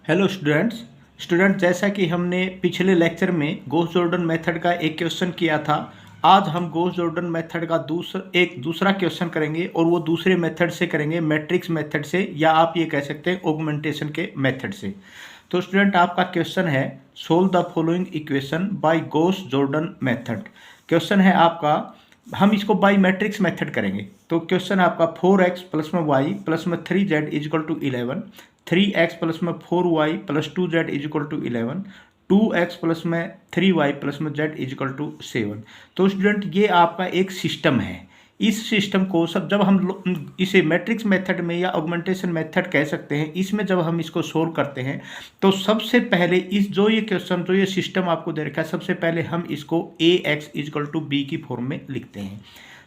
Hello student जैसा कि हमने पिछले लेक्चर में गॉस जॉर्डन मेथड का एक क्वेश्चन किया था। आज हम गॉस जॉर्डन मेथड का दूसरा क्वेश्चन करेंगे और वो दूसरे मेथड से करेंगे, मैट्रिक्स मेथड से, या आप ये कह सकते हैं ऑगमेंटेशन के मेथड से। तो स्टूडेंट आपका क्वेश्चन है, solve the following equation by Gauss Jordan method. Question है आपका, हम इसको बाई मैट्रिक्स मेथड करेंगे। तो क्वेश्चन है आपका 4x प्लस में y प्लस में 3z is equal to 11, 3x plus में 4y plus 2z is equal to 11, 2x plus में 3y प्लस में z इज इक्वल टू 7। तो स्टूडेंट ये आपका एक सिस्टम है। इस सिस्टम को जब हम इसे मैट्रिक्स मेथड में या ऑगमेंटेशन मेथड कह सकते हैं, इसमें जब हम इसको सोल्व करते हैं तो सबसे पहले जो ये सिस्टम आपको दे रखा है, सबसे पहले हम इसको ax is equal to b की फॉर्म में लिखते हैं।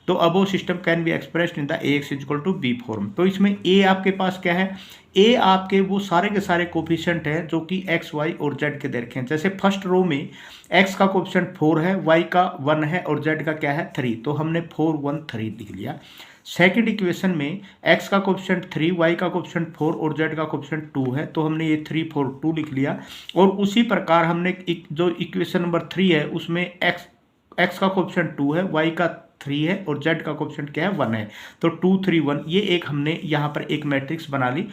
तो अब वो system can be expressed in the ax is equal to b form. तो इसमें a आपके पास क्या है, a आपके वो सारे के सारे कोफिशिएंट हैं जो कि x, y और z के दे रखे हैं। जैसे फर्स्ट रो में x का कोफिशिएंट 4 है, y का 1 है और z का क्या है 3, तो हमने 4 1 3 लिख लिया। सेकंड इक्वेशन में x का कोफिशिएंट 3, y का कोफिशिएंट 4 और z का कोफिशिएंट 2 है, तो हमने ये 3 4 2 लिख लिया। और उसी प्रकार हमने जो इक्वेशन नंबर 3 है उसमें x का कोफिशिएंट 2 है, y का 3 है और z का कोफिशिएंट क्या है 1 है, तो 2 3 1 ये एक हमने यहाँ पर एक मैट्रिक्स बना ली।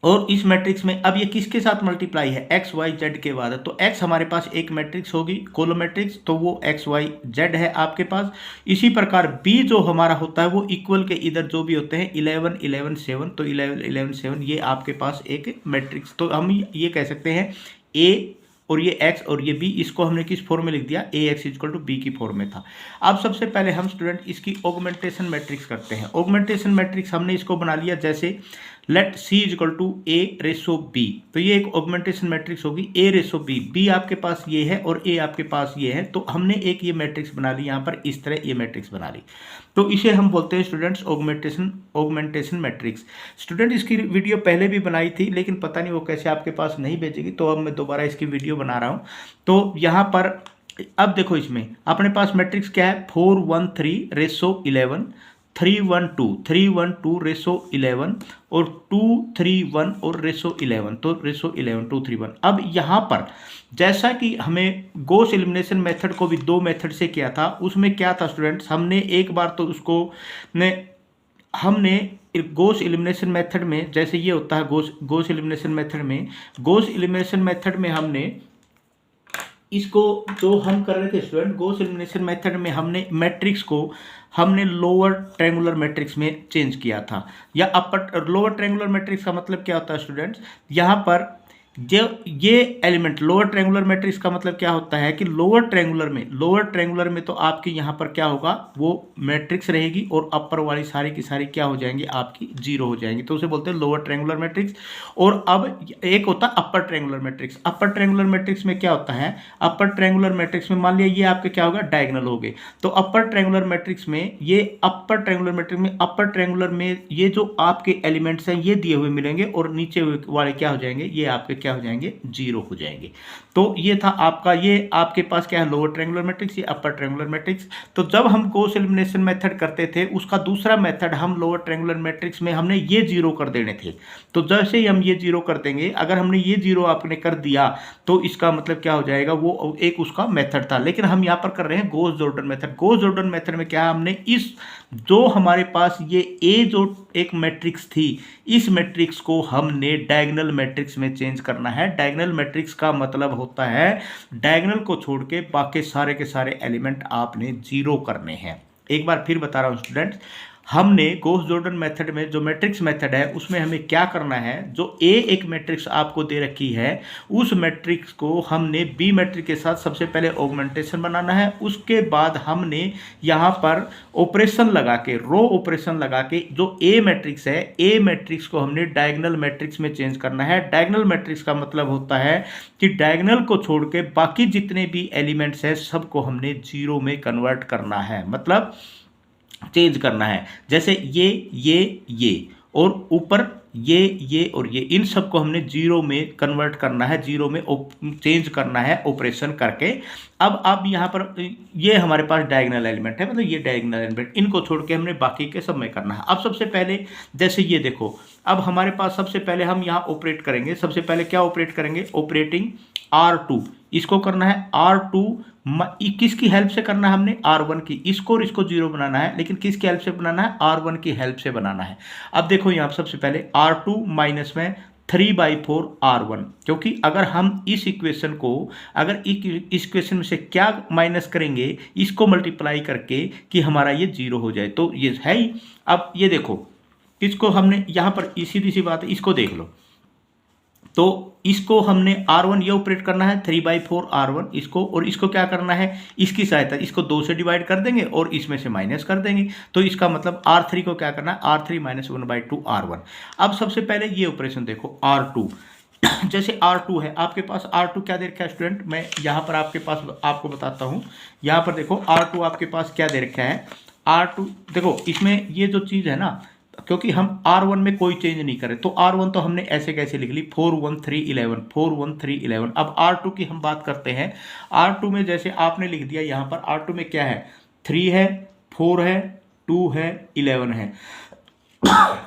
और इस मैट्रिक्स में अब ये किसके साथ मल्टीप्लाई है, एक्स वाई जेड के बाद। तो एक्स हमारे पास एक मैट्रिक्स होगी कॉलम मैट्रिक्स, तो वो एक्स वाई जेड है आपके पास। इसी प्रकार बी जो हमारा होता है वो इक्वल के इधर जो भी होते हैं 11 11 7, तो 11 11 7 ये आपके पास एक मैट्रिक्स। तो हम ये कह सकते हैं ए और ये x और ये b, इसको हमने किस फॉर्म में लिख दिया, ए एक्स इक्वल टू बी की फॉर्म में था। अब सबसे पहले हम स्टूडेंट इसकी ऑगमेंटेशन मैट्रिक्स करते हैं। ऑगमेंटेशन मैट्रिक्स हमने इसको बना लिया, जैसे let C equal to A ratio B. तो ये एक ऑगमेंटेशन मैट्रिक्स होगी ए रेसो बी। बी आपके पास ये है और ए आपके पास ये है, तो हमने एक ये मैट्रिक्स बना ली यहाँ पर, इस तरह ये मैट्रिक्स बना ली। तो इसे हम बोलते हैं स्टूडेंट्स ऑगमेंटेशन मैट्रिक्स। स्टूडेंट इसकी वीडियो पहले भी बनाई थी, लेकिन पता नहीं वो कैसे आपके पास नहीं भेजेगी, तो अब मैं दोबारा इसकी वीडियो बना रहा हूँ। तो यहाँ पर अब देखो, इसमें अपने पास मैट्रिक्स क्या है, 4 1 3 रेसो 11, 3 1 2 3 1 2 रेसो 11 और 2 3 1 और रेसो 11, तो रेसो 11 2 3 1। अब यहाँ पर जैसा कि हमें गॉस एलिमिनेशन मेथड को भी दो मेथड से किया था, उसमें क्या था स्टूडेंट्स, हमने एक बार तो उसको हमने गॉस एलिमिनेशन मेथड में, जैसे ये होता है गॉस एलिमिनेशन मेथड में हमने इसको जो हम कर रहे थे स्टूडेंट, गॉस एलिमिनेशन मेथड में हमने मैट्रिक्स को हमने लोअर ट्रायंगुलर मैट्रिक्स में चेंज किया था, या अपर लोअर ट्रायंगुलर मैट्रिक्स का मतलब क्या होता है स्टूडेंट्स, यहाँ पर जो ये एलिमेंट लोअर ट्रायंगुलर मैट्रिक्स का मतलब क्या होता है कि लोअर ट्रायंगुलर में तो आपके यहाँ पर क्या होगा, वो मैट्रिक्स रहेगी और अपर वाली सारी की सारी क्या हो जाएंगी, आपकी जीरो हो जाएंगी, तो उसे बोलते हैं लोअर ट्रायंगुलर मैट्रिक्स। और अब एक होता है upper triangular matrix. Upper triangular matrix में क्या होता है, अपर ट्रायंगुलर मैट्रिक्स में मान लिया ये आपके क्या होगा, डायगोनल हो गए, तो अपर ट्रायंगुलर मैट्रिक्स में अपर ट्रायंगुलर में ये जो आपके एलिमेंट्स हैं ये दिए हुए मिलेंगे और नीचे वाले क्या हो जाएंगे, ये आपके क्या हो जाएंगे, जीरो हो जाएंगे। तो ये था आपका, ये आपके पास क्या है, लोअर ट्रायंगुलर मैट्रिक्स, ये अपर ट्रायंगुलर मैट्रिक्स। तो जब हम गॉस एलिमिनेशन मेथड करते थे, उसका दूसरा मेथड हम लोअर ट्रायंगुलर मैट्रिक्स में हमने ये जीरो कर देने थे। तो जैसे ही हम ये जीरो कर देंगे, अगर हमने ये जीरो आपने कर दिया तो इसका मतलब क्या हो जाएगा, वो एक उसका मेथड था। लेकिन हम यहाँ पर कर रहे हैं Gauss Jordan method. Gauss Jordan method में क्या, हमने इस जो हमारे पास ये ए जो एक मैट्रिक्स थी, इस मैट्रिक्स को हमने डायगोनल मैट्रिक्स में चेंज करना है। डायगोनल मैट्रिक्स का मतलब होता है डायगोनल को छोड़ के बाकी सारे के सारे एलिमेंट आपने जीरो करने हैं। एक बार फिर बता रहा हूं स्टूडेंट्स, हमने गॉस जॉर्डन मेथड में जो मैट्रिक्स मेथड है उसमें हमें क्या करना है, जो ए एक मैट्रिक्स आपको दे रखी है, उस मैट्रिक्स को हमने बी मैट्रिक्स के साथ सबसे पहले ऑगमेंटेशन बनाना है। उसके बाद हमने यहाँ पर ऑपरेशन लगा के, रो ऑपरेशन लगा के, जो ए मैट्रिक्स है, ए मैट्रिक्स को हमने डायगोनल मैट्रिक्स में चेंज करना है। डायगोनल मैट्रिक्स का मतलब होता है कि डायगोनल को छोड़ के बाकी जितने भी एलिमेंट्स हैं सबको हमने जीरो में कन्वर्ट करना है, मतलब चेंज करना है। जैसे ये और ऊपर ये और ये, इन सबको हमने जीरो में कन्वर्ट करना है, जीरो में चेंज करना है ऑपरेशन करके। अब यहाँ पर ये हमारे पास डायगोनल एलिमेंट है, मतलब ये डायगोनल एलिमेंट, इनको छोड़ के हमने बाकी के सब में करना है। अब सबसे पहले जैसे ये देखो, अब हमारे पास सबसे पहले हम यहाँ ऑपरेट करेंगे। सबसे पहले क्या ऑपरेट करेंगे? ऑपरेटिंग R2, इसको करना है R2, किसकी हेल्प से करना है हमने? R1 की। इसको और इसको 0 बनाना है, लेकिन किसकी हेल्प से बनाना है? R1 की हेल्प से बनाना है। अब देखो यहाँ सबसे पहले R2 माइनस में 3/4 R1, क्योंकि अगर हम इस इक्वेशन को, अगर इस इक्वेशन में से क्या माइनस करेंगे? इसको मल्टीप्लाई करके कि हमारा ये 0 हो जाए, तो ये है ही। अब ये देखो, इसको हमने यहाँ पर सीधी सी बात है, इसको देख लो। तो इसको हमने R1 ये ऑपरेट करना है 3/4 R1 इसको, और इसको क्या करना है? इसकी सहायता, इसको 2 से डिवाइड कर देंगे और इसमें से माइनस कर देंगे। तो इसका मतलब R3 को क्या करना है? R3 minus 1/2 R1। अब सबसे पहले ये ऑपरेशन देखो, R2 जैसे R2 है आपके पास, R2 क्या दे रखा है स्टूडेंट? मैं यहाँ पर आपके पास आपको बताता हूँ। यहाँ पर देखो R2 आपके पास क्या दे रखा है? R2 देखो, इसमें ये जो चीज़ है ना, क्योंकि हम R1 में कोई चेंज नहीं करें, तो R1 तो हमने ऐसे कैसे लिख ली? 4 1 3 11, 4 1 3 11। अब R2 की हम बात करते हैं। R2 में जैसे आपने लिख दिया यहाँ पर, R2 में क्या है? 3 है, 4 है, 2 है, 11 है।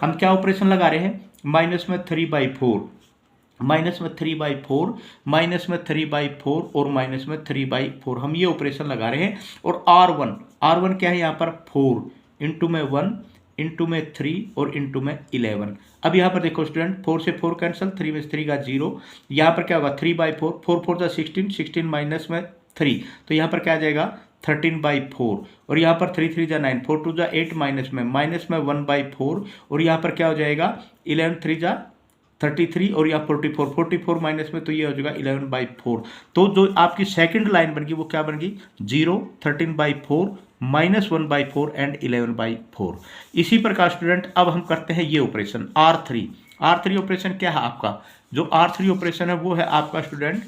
हम क्या ऑपरेशन लगा रहे हैं? माइनस में 3/4, माइनस में 3/4, माइनस में 3/4 और माइनस में 3/4, हम ये ऑपरेशन लगा रहे हैं। और R1 क्या है यहाँ पर? 4 इंटू में 1 इंटू में 3 और इंटू में 11। अब यहाँ पर देखो स्टूडेंट, 4 से 4 कैंसिल, 3 में 3 का 0। यहाँ पर क्या होगा? 3/4, 4 4 जा 16, 16 माइनस में 3, तो यहाँ पर क्या आ जाएगा? 13/4। और यहाँ पर 3 3 जा 9, 4 2 जा 8, माइनस में 1/4। और यहाँ पर क्या हो जाएगा? 11 3 जा 33 और यहाँ 44, 44 माइनस में, तो ये हो जाएगा 11/4। तो जो आपकी सेकंड लाइन बन गई वो क्या बन गई? 0, 13/4, -1/4 एंड 11/4। इसी प्रकार स्टूडेंट अब हम करते हैं ये ऑपरेशन R3। R3 ऑपरेशन क्या है आपका? जो R3 ऑपरेशन है वो है आपका स्टूडेंट,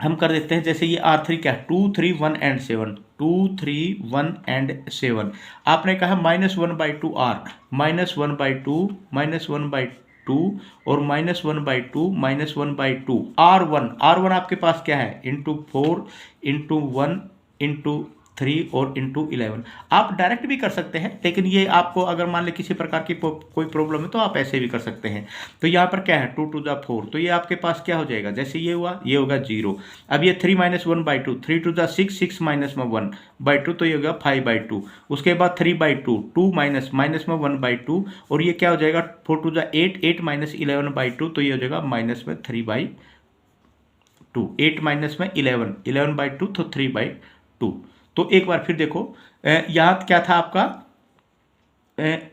हम कर देते हैं जैसे ये R3 क्या है? 2 3 1 एंड 7, 2 3 1 एंड 7। आपने कहा -1/2 R, -1/2, -1/2 और -1/2, -1/2 R1 आपके पास क्या है? इंटू 4 इंटू 1 इंटू 3 और इंटू 11। आप डायरेक्ट भी कर सकते हैं, लेकिन ये आपको अगर मान ले किसी प्रकार की कोई प्रॉब्लम है तो आप ऐसे भी कर सकते हैं। तो यहाँ पर क्या है? 2 2 जा 4, तो ये आपके पास क्या हो जाएगा? जैसे ये हुआ, ये होगा 0। अब ये 3 - 1/2, 3 2 जा 6, 6 माइनस में 1/2, तो ये होगा 5/2। उसके बाद 3/2, 2 माइनस में 1/2, और ये क्या हो जाएगा? 4 2 जा 8, 8 माइनस 11/2, तो ये हो जाएगा माइनस में 3/2। 8 माइनस में 11, 11/2, तो 3/2। तो एक बार फिर देखो, यहाँ क्या था आपका?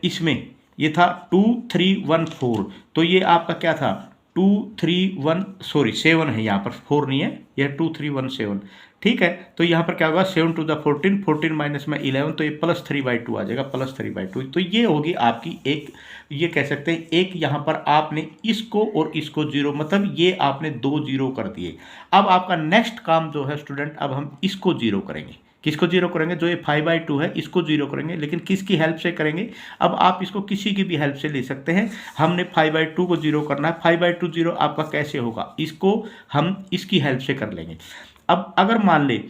इसमें ये था 2 3 1 4, तो ये आपका क्या था? 2 3 1 सॉरी 7 है, यहाँ पर 4 नहीं है, यह 2 3 1 7। ठीक है, तो यहाँ पर क्या होगा? 7 2 14, 14 माइनस में 11, तो ये +3/2 आ जाएगा, +3/2। तो ये होगी आपकी एक, ये कह सकते हैं एक, यहाँ पर आपने इसको और इसको 0, मतलब ये आपने 2 0 कर दिए। अब आपका नेक्स्ट काम जो है स्टूडेंट, अब हम इसको 0 करेंगे। किसको 0 करेंगे? जो ये 5/2 है इसको 0 करेंगे, लेकिन किसकी हेल्प से करेंगे? अब आप इसको किसी की भी हेल्प से ले सकते हैं। हमने 5/2 को 0 करना है। 5/2 0 आपका कैसे होगा? इसको हम इसकी हेल्प से कर लेंगे। अब अगर मान ले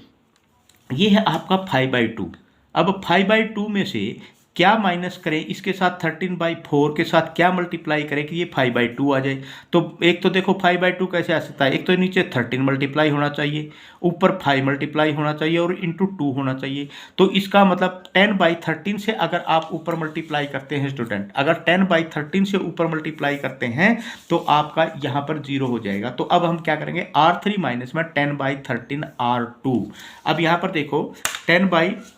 ये है आपका 5/2, अब 5/2 में से क्या माइनस करें? इसके साथ 13/4 के साथ क्या मल्टीप्लाई करें कि ये 5/2 आ जाए? तो एक तो देखो 5/2 कैसे आ सकता है? एक तो नीचे 13 मल्टीप्लाई होना चाहिए, ऊपर 5 मल्टीप्लाई होना चाहिए और इंटू 2 होना चाहिए। तो इसका मतलब 10/13 से अगर आप ऊपर मल्टीप्लाई करते हैं स्टूडेंट, अगर 10/13 से ऊपर मल्टीप्लाई करते हैं तो आपका यहाँ पर 0 हो जाएगा। तो अब हम क्या करेंगे? R3 माइनस में 10/13 R2। अब यहाँ पर देखो 10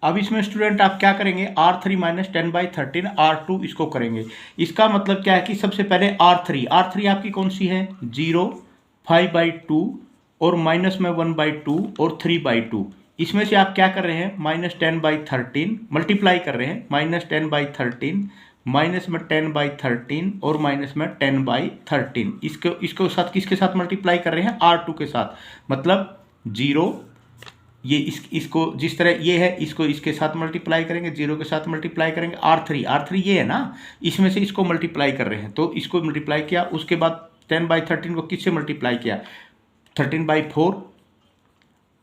अब इसमें स्टूडेंट आप क्या करेंगे? R3 माइनस 10/13 R2 इसको करेंगे। इसका मतलब क्या है कि सबसे पहले R3 आपकी कौन सी है? 0, 5/2 और माइनस में 1/2 और 3/2। इसमें से आप क्या कर रहे हैं? -10/13 मल्टीप्लाई कर रहे हैं, -10/13 माइनस में 10/13 और माइनस में 10/13। इसको साथ किसके साथ मल्टीप्लाई कर रहे हैं? R2 के साथ, मतलब 0, ये इसको जिस तरह ये है, इसको इसके साथ मल्टीप्लाई करेंगे, 0 के साथ मल्टीप्लाई करेंगे। R3 ये है ना, इसमें से इसको मल्टीप्लाई कर रहे हैं, तो इसको मल्टीप्लाई किया। उसके बाद 10/13 को किससे मल्टीप्लाई किया, 13/4,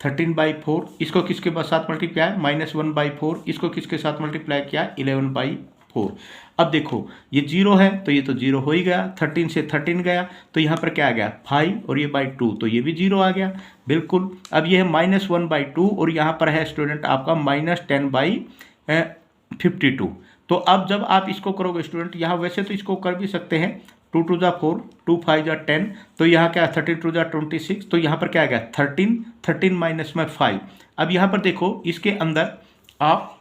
13/4, इसको किसके साथ मल्टीप्लाई, -1/4, इसको किसके साथ मल्टीप्लाई किया, 11/4। अब देखो ये 0 है तो ये तो 0 हो ही गया, 13 से 13 गया तो यहाँ पर क्या आ गया 5 और ये बाई 2 तो ये भी 0 आ गया बिल्कुल। अब ये है -1/2 और यहाँ पर है स्टूडेंट आपका -10/52। तो अब जब आप इसको करोगे स्टूडेंट, यहाँ वैसे तो इसको कर भी सकते हैं, 2 2 जा 4, 2 5 जा 10, तो यहाँ क्या 32 2 जा 26, तो यहाँ पर क्या आ गया 13, 13 माइनस में 5। अब यहाँ पर देखो इसके अंदर आप,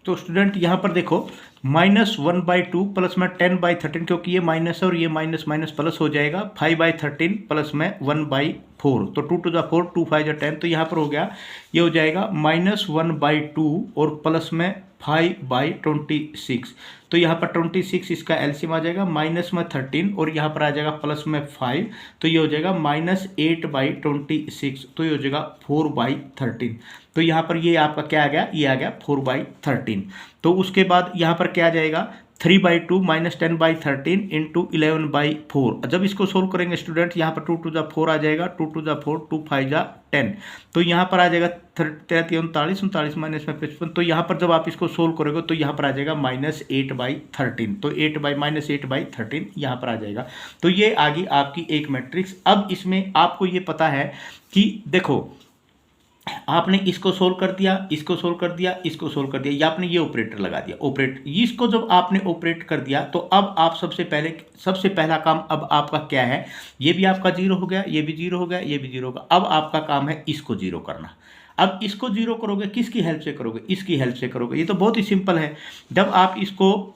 तो स्टूडेंट यहाँ पर देखो -1/2 प्लस में 10/13, क्योंकि ये माइनस और ये माइनस माइनस प्लस हो जाएगा, 5/13 प्लस में 1/4, तो 2 2 जा 4, 2 5 जा 10, तो यहाँ पर हो गया, ये हो जाएगा -1/2 और प्लस में 5/26, तो यहाँ पर 26 इसका एलसीएम आ जाएगा, माइनस में 13 और यहाँ पर आ जाएगा प्लस में 5, तो ये हो जाएगा -8/26, तो ये हो जाएगा 4/13। तो यहाँ पर ये आपका क्या आ गया, ये आ गया 4/13। तो उसके बाद यहाँ पर क्या आ जाएगा 3/2 -10/13 इंटू 11/4। जब इसको सोल्व करेंगे स्टूडेंट, यहाँ पर 2 2 जा 4 आ जाएगा, 2 2 जा 4, 2 5 जा 10, तो यहाँ पर आ जाएगा 33 39, 39 माइनस में 55, तो यहाँ पर जब आप इसको सोल्व करोगे तो यहाँ पर आ जाएगा -8/13, तो -8/13 यहाँ पर आ जाएगा। तो ये आ गई आपकी एक मैट्रिक्स। अब इसमें आपको ये पता है कि देखो आपने इसको सोल्व कर दिया, इसको सोल्व कर दिया, इसको सोल्व कर दिया, या आपने ये ऑपरेटर लगा दिया, ऑपरेट, इसको जब आपने ऑपरेट कर दिया तो अब आप सबसे पहला काम अब आपका क्या है, ये भी आपका 0 हो गया, ये भी 0 हो गया, ये भी 0 होगा। अब आपका काम है इसको 0 करना। अब इसको 0 करोगे, किसकी हेल्प से करोगे, इसकी हेल्प से करोगे। ये तो बहुत ही सिंपल है, जब आप इसको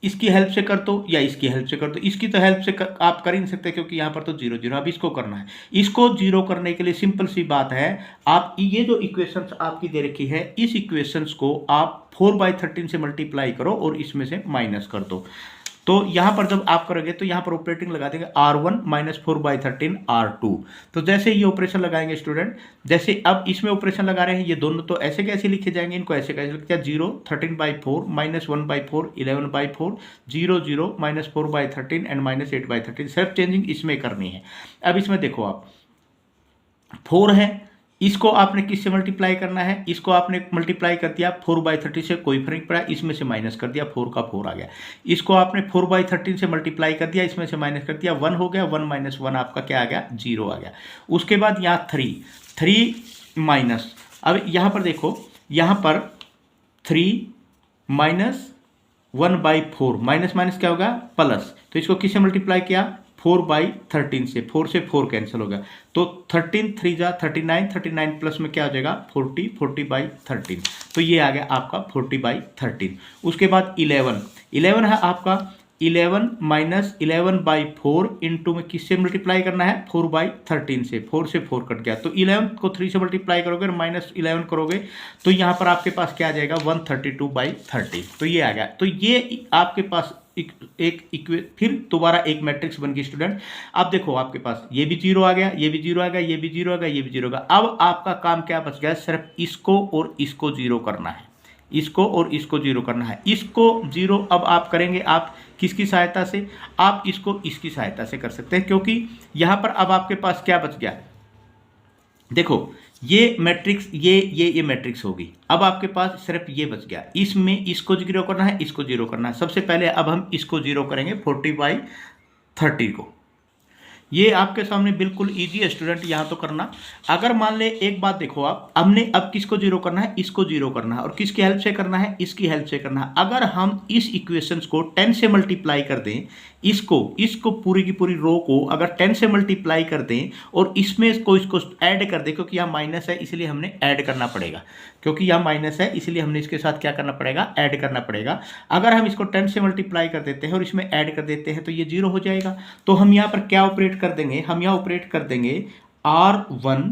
इसकी हेल्प से कर दो या इसकी हेल्प से कर दो, इसकी तो हेल्प से आप कर ही नहीं सकते क्योंकि यहाँ पर तो 0 0। अब इसको करना है, इसको 0 करने के लिए सिंपल सी बात है, आप ये जो इक्वेशंस आपकी दे रखी है, इस इक्वेशंस को आप 4/13 से मल्टीप्लाई करो और इसमें से माइनस कर दो। तो यहाँ पर जब आप करोगे तो यहाँ पर ऑपरेटिंग लगा देंगे R1 -4/13 R2। तो जैसे ये ऑपरेशन लगाएंगे स्टूडेंट, जैसे अब इसमें ऑपरेशन लगा रहे हैं, ये दोनों तो ऐसे कैसे लिखे जाएंगे, इनको ऐसे कैसे लिखते हैं, 0 13/4 -1/4 11/4 0 0 -4/13 एंड -8/13, सिर्फ चेंजिंग इसमें करनी है। अब इसमें देखो आप 4 है, इसको आपने किससे मल्टीप्लाई करना है, इसको आपने मल्टीप्लाई कर दिया 4/30 से, कोई फर्क पड़ा, इसमें से माइनस कर दिया, 4 का 4 आ गया। इसको आपने 4/13 से मल्टीप्लाई कर दिया, इसमें से माइनस कर दिया, 1 हो गया, 1 - 1 आपका क्या आ गया 0 आ गया। उसके बाद यहाँ 3 माइनस, अब यहाँ पर देखो, यहाँ पर 3 - 1/4, माइनस माइनस क्या होगा प्लस, तो इसको किससे मल्टीप्लाई किया 4/13 से, 4 से 4 कैंसिल हो गया, तो 13 3 जा 39, 39 प्लस में क्या हो जाएगा 40, 40/13, तो ये आ गया आपका 40/13। उसके बाद 11 है आपका 11 - 11/4 इंटू में किससे मल्टीप्लाई करना है 4/13 से, 4 से 4 कट गया, तो 11 को 3 से मल्टीप्लाई करोगे और -11 करोगे तो यहाँ पर आपके पास क्या आ जाएगा 132/30, तो ये आ गया। तो ये आपके पास फिर दोबारा एक मैट्रिक्स बन गई स्टूडेंट। अब देखो आपके पास ये भी 0 आ गया, ये भी 0 आ गया, ये भी 0 आ गया, ये भी 0 आ गया। अब आपका काम क्या बच गया, सिर्फ इसको और इसको 0 करना है, इसको और इसको 0 करना है। इसको 0 अब आप करेंगे, आप किसकी सहायता से, आप इसको इसकी सहायता से कर सकते हैं, क्योंकि यहां पर अब आपके पास क्या बच गया, देखो ये मैट्रिक्स ये मैट्रिक्स होगी। अब आपके पास सिर्फ ये बच गया, इसमें इसको 0 करना है, इसको 0 करना है। सबसे पहले अब हम इसको 0 करेंगे 40/30 को। ये आपके सामने बिल्कुल इजी है स्टूडेंट, यहाँ तो करना। अगर मान ले एक बात देखो आप, हमने अब किसको 0 करना है, इसको 0 करना है, और किसकी हेल्प से करना है, इसकी हेल्प से करना है। अगर हम इस इक्वेशंस को 10 से मल्टीप्लाई कर दें, इसको पूरी की पूरी रो को अगर 10 से मल्टीप्लाई कर दें और इसमें इसको ऐड कर दें, क्योंकि यहाँ माइनस है इसलिए हमने ऐड करना पड़ेगा, क्योंकि यहाँ माइनस है इसलिए हमने इसके साथ क्या करना पड़ेगा, ऐड करना पड़ेगा। अगर हम इसको 10 से मल्टीप्लाई कर देते हैं और इसमें ऐड कर देते हैं तो ये 0 हो जाएगा। तो हम यहाँ पर क्या ऑपरेट कर देंगे, हम यहाँ ऑपरेट कर देंगे R1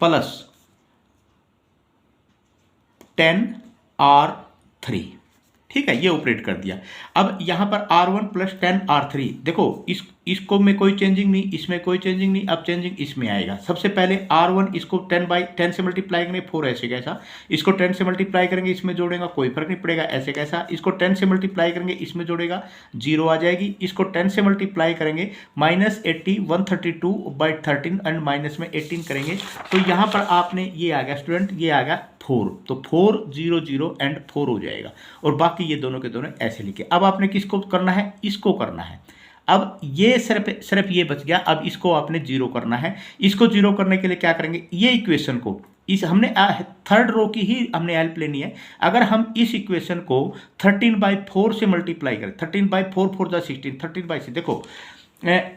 प्लस 10R3, ठीक है, ये ऑपरेट कर दिया। अब यहां पर R1 प्लस 10R3, देखो इस इसको में कोई चेंजिंग नहीं, इसमें कोई चेंजिंग नहीं, अब चेंजिंग इसमें आएगा। सबसे पहले R1 इसको 10 से मल्टीप्लाई करेंगे 4 ऐसे कैसा, इसको 10 से मल्टीप्लाई करेंगे इसमें जोड़ेगा कोई फर्क नहीं पड़ेगा ऐसे कैसा, इसको 10 से मल्टीप्लाई करेंगे इसमें जोड़ेगा 0 आ जाएगी, इसको 10 से मल्टीप्लाई करेंगे -80 132/13 एंड माइनस में 18 करेंगे तो यहाँ पर आपने ये आ गया स्टूडेंट, ये आ गया 4, तो 4 0 0 एंड 4 हो जाएगा। और बाकी ये दोनों के दोनों ऐसे लिखे। अब आपने किसको करना है, इसको करना है। अब ये सिर्फ ये बच गया, अब इसको आपने 0 करना है। इसको 0 करने के लिए क्या करेंगे, ये इक्वेशन को इस हमने थर्ड रो की ही हमने हेल्प लेनी है। अगर हम इस इक्वेशन को 13/4 से मल्टीप्लाई करें, 13/4 4 जा 16, 13/6 देखो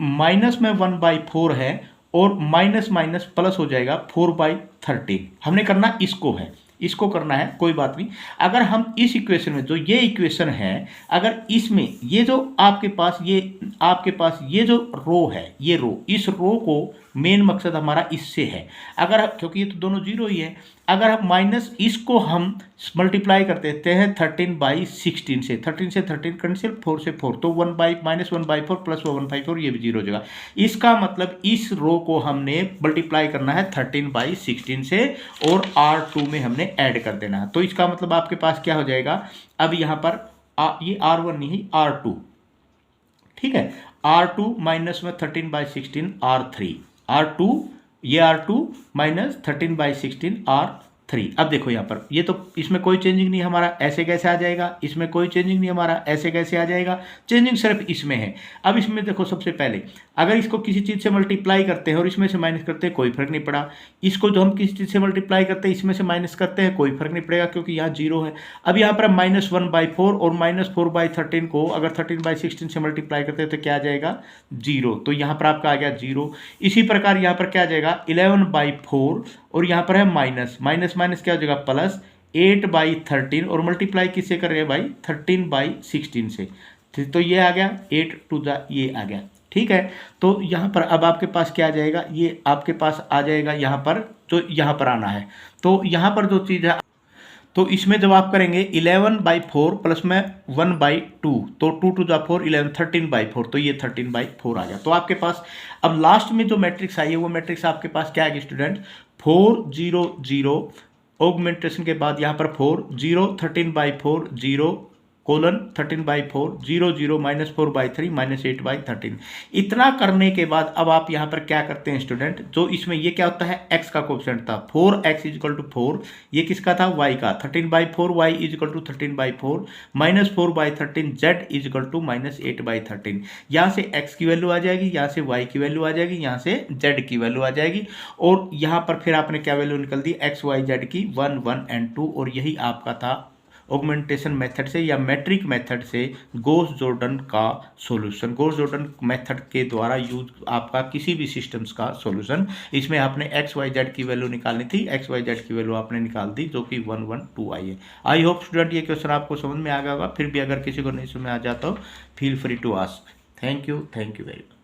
माइनस में 1/4 है और माइनस माइनस प्लस हो जाएगा 4/13। हमने करना इसको है, इसको करना है, कोई बात नहीं। अगर हम इस इक्वेशन में जो ये इक्वेशन है, अगर इसमें ये जो आपके पास ये जो रो है, ये रो, इस रो को मेन मकसद हमारा इससे है, अगर क्योंकि ये तो दोनों 0 ही है, अगर हम माइनस इसको हम मल्टीप्लाई कर देते हैं 13/16 से, 13 से 13 कैंसिल, 4 से 4 तो -1/4 प्लस 1/4 ये भी 0 हो जाएगा। इसका मतलब इस रो को हमने मल्टीप्लाई करना है 13/16 से और R2 में हमने ऐड कर देना है। तो इसका मतलब आपके पास क्या हो जाएगा, अब यहाँ पर ये R1 नहीं R2, ठीक है, R2 माइनस में 13/16 R3, R2 ये R2 माइनस 13/16 R3। अब देखो यहाँ पर ये तो इसमें कोई चेंजिंग नहीं हमारा, ऐसे कैसे आ जाएगा, इसमें कोई चेंजिंग नहीं हमारा, ऐसे कैसे आ जाएगा, चेंजिंग सिर्फ इसमें है। अब इसमें देखो सबसे पहले अगर इसको किसी चीज़ से मल्टीप्लाई करते हैं और इसमें से माइनस करते हैं कोई फर्क नहीं पड़ा, इसको जो हम किसी चीज़ से मल्टीप्लाई करते हैं इसमें से माइनस करते हैं कोई फर्क नहीं पड़ेगा क्योंकि यहाँ 0 है। अब यहाँ पर -1/4 और -4/13 को अगर 13/16 से मल्टीप्लाई करते हैं तो क्या आ जाएगा 0, तो यहाँ पर आपका आ गया 0। इसी प्रकार यहाँ पर क्या आ जाएगा 11/4 और यहाँ पर है माइनस माइनस क्या हो जाएगा प्लस 8/13 और मल्टीप्लाई किससे कर रहे हैं भाई 13/16 से, तो ये आ गया 8 टू द ये आ गया, ठीक है। तो यहाँ पर अब आपके पास क्या आ जाएगा, ये आपके पास आ जाएगा यहाँ पर, तो यहाँ पर आना है, तो यहाँ पर जो चीज़ है तो इसमें जब आप करेंगे 11/4 प्लस में 1/2 तो 2 टू द 4 11 13/4 तो ये 13/4 आ गया। तो आपके पास अब लास्ट में जो मैट्रिक्स आई है वो मैट्रिक्स आपके पास क्या आएगी स्टूडेंट 4 0 0 ऑगमेंटेशन के बाद यहाँ पर 4 0 13/4 0 कोलन 13/4 0 0 -4/3 -8/13। इतना करने के बाद अब आप यहाँ पर क्या करते हैं स्टूडेंट, जो इसमें ये क्या होता है x का कोएफिशिएंट था 4x = 4, ये किसका था y का 13/4 y = 13/4 -4/13 z = -8/13। यहाँ से x की वैल्यू आ जाएगी, यहाँ से y की वैल्यू आ जाएगी, यहाँ से z की वैल्यू आ जाएगी और यहाँ पर फिर आपने क्या वैल्यू निकल दी x y z की 1 1 एंड 2 और यही आपका था ऑगमेंटेशन मेथड से या मैट्रिक मेथड से गॉस जॉर्डन का सॉल्यूशन। गॉस जॉर्डन मेथड के द्वारा यूज आपका किसी भी सिस्टम्स का सॉल्यूशन। इसमें आपने एक्स वाई जेड की वैल्यू निकालनी थी, एक्स वाई जेड की वैल्यू आपने निकाल दी जो कि 1 1 2 आई है। आई होप स्टूडेंट ये क्वेश्चन आपको समझ में आ गया होगा। फिर भी अगर किसी को नहीं समझ में आ जाता हो feel free to ask. Thank you very much.